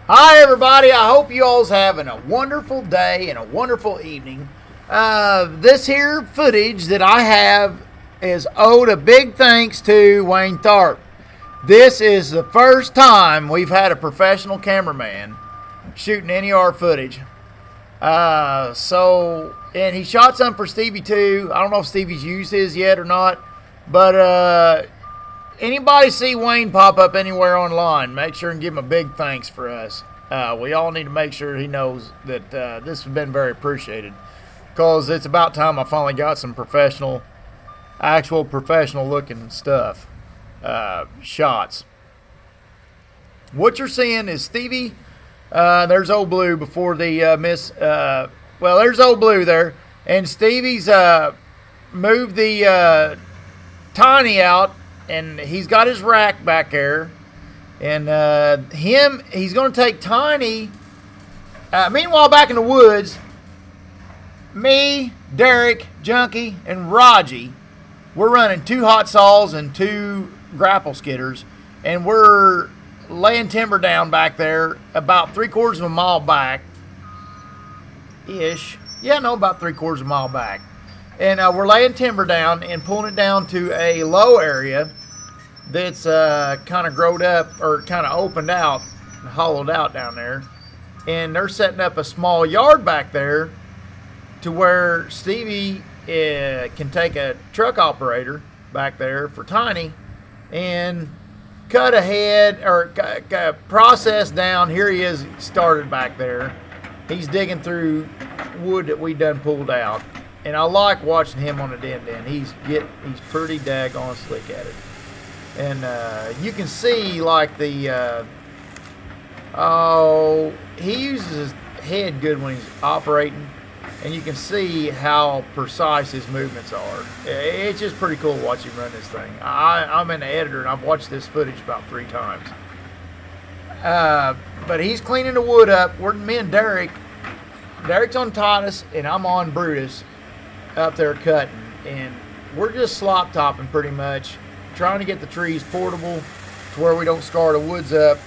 Hi, everybody. I hope you all's having a wonderful day and a wonderful evening. This here footage that I have is owed a big thanks to Wayne Tharp. This is the first time we've had a professional cameraman shooting any of our footage. And he shot some for Stevie too. I don't know if Stevie's used his yet or not, but anybody see Wayne pop up anywhere online, make sure and give him a big thanks for us. We all need to make sure he knows that this has been very appreciated, because it's about time I finally got some actual professional looking stuff, shots. What you're seeing is Stevie. There's Old Blue before the there's Old Blue there, and Stevie's moved the Tiny out, and he's got his rack back there, and he's going to take Tiny. Meanwhile, back in the woods, me, Derek, Junkie, and Raji, we're running 2 hot saws and 2 grapple skidders, and we're laying timber down back there about 3/4 of a mile back ish. About 3/4 of a mile back. And we're laying timber down and pulling it down to a low area that's kind of growed up, or kind of opened out and hollowed out down there. And they're setting up a small yard back there to where Stevie can take a truck operator back there for Tiny and cut ahead, or process down. Here he is, started back there. He's digging through wood that we done pulled out. And I like watching him on the din. He's pretty daggone slick at it. And you can see like he uses his head good when he's operating, and you can see how precise his movements are. It's just pretty cool to watch him run this thing. I'm an editor, and I've watched this footage about 3 times. But he's cleaning the wood up. Me and Derek's on Titus, and I'm on Brutus up there cutting, and we're just slop topping pretty much, trying to get the trees portable to where we don't scar the woods up,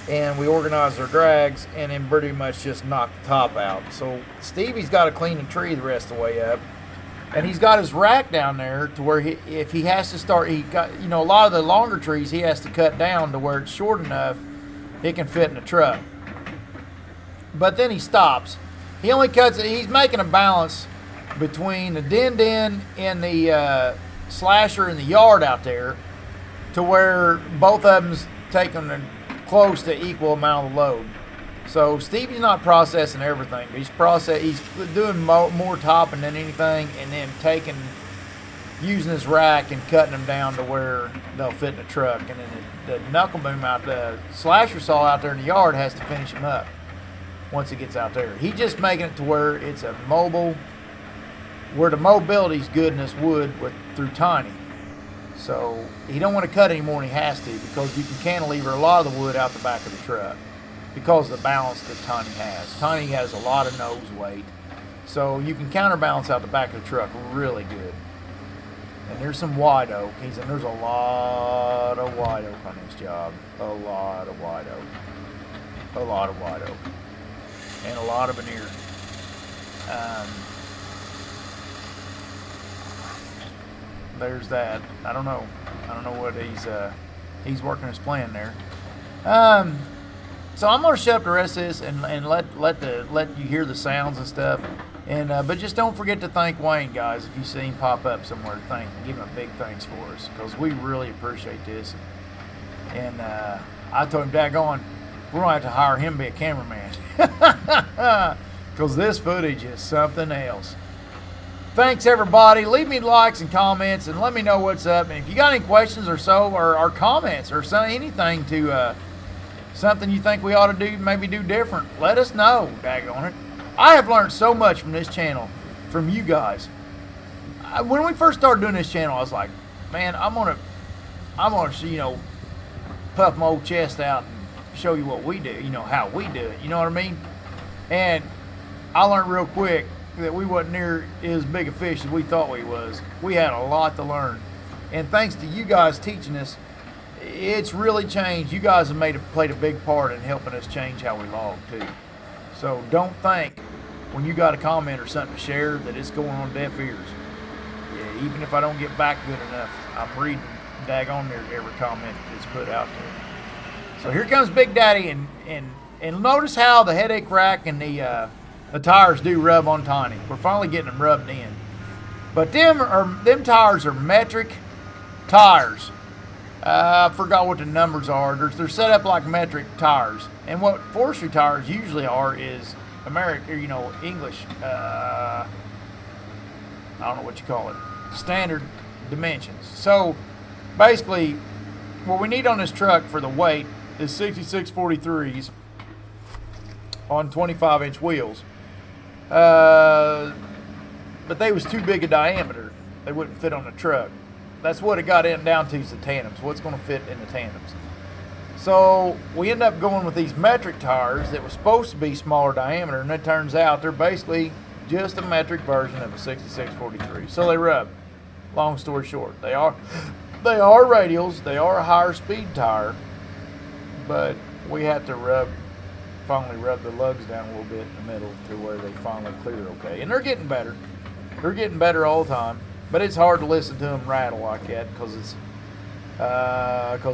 and we organize our drags, and then pretty much just knock the top out. So Stevie's got to clean the tree the rest of the way up, and he's got his rack down there to where if he has to start, he got, a lot of the longer trees he has to cut down to where it's short enough it can fit in the truck. But then he stops. He only cuts it. He's making a balance between the din and the slasher in the yard out there, to where both of them's taking a close to equal amount of load. So Stevie's not processing everything. He's doing more topping than anything, and then using his rack and cutting them down to where they'll fit in the truck. And then the knuckle boom the slasher saw out there in the yard has to finish them up once it gets out there. He's just making it to where it's a mobile, where the mobility's good in this wood through Tiny. So he don't want to cut any more than he has to, because you can cantilever a lot of the wood out the back of the truck because of the balance that Tiny has. Tiny has a lot of nose weight, so you can counterbalance out the back of the truck really good. And there's some white oak. There's a lot of white oak on this job. A lot of white oak. A lot of white oak. And a lot of veneer. There's that. I don't know what he's working his plan there. So I'm gonna shut up the rest of this and let you hear the sounds and stuff. And but just don't forget to thank Wayne, guys. If you see him pop up somewhere, give him a big thanks for us, because we really appreciate this. And I told him, daggone, we're gonna have to hire him to be a cameraman, because this footage is something else. Thanks, everybody. Leave me likes and comments, and let me know what's up. And if you got any questions or comments, or anything to something you think we ought to maybe do different, let us know. Daggone it. I have learned so much from this channel, from you guys. When we first started doing this channel, I was like, man, I'm gonna puff my old chest out and show you what we do, how we do it. You know what I mean? And I learned real quick that we wasn't near as big a fish as we thought we was. We had a lot to learn. And thanks to you guys teaching us it's really changed. You guys have played a big part in helping us change how we log too. So don't think when you got a comment or something to share that it's going on deaf ears. Yeah, even if I don't get back good enough, I'm reading daggone near every comment that's put out there. So here comes Big Daddy, and notice how the headache rack and the tires do rub on Tiny. We're finally getting them rubbed in. But them tires are metric tires. I forgot what the numbers are. They're set up like metric tires. And what forestry tires usually are is English. I don't know what you call it. Standard dimensions. So basically, what we need on this truck for the weight is 6643s on 25-inch wheels. But they was too big a diameter. They wouldn't fit on the truck. That's what it got down to is the tandems. What's going to fit in the tandems. So we end up going with these metric tires that were supposed to be smaller diameter, and it turns out they're basically just a metric version of a 6643. So they rub. Long story short, they are radials. They are a higher speed tire, but we have to finally rub the lugs down a little bit in the middle to where they finally clear okay. And they're getting better. They're getting better all the time. But it's hard to listen to them rattle like that because of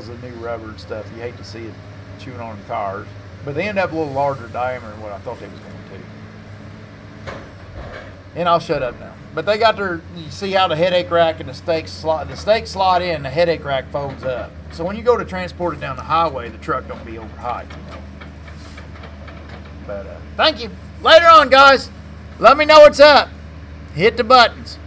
the new rubber and stuff. You hate to see it chewing on the tires. But they end up a little larger diameter than what I thought they was going to. And I'll shut up now. But they got you see how the headache rack and the stakes slide in, the headache rack folds up. So when you go to transport it down the highway, the truck don't be over height, But thank you. Later on, guys. Let me know what's up. Hit the buttons.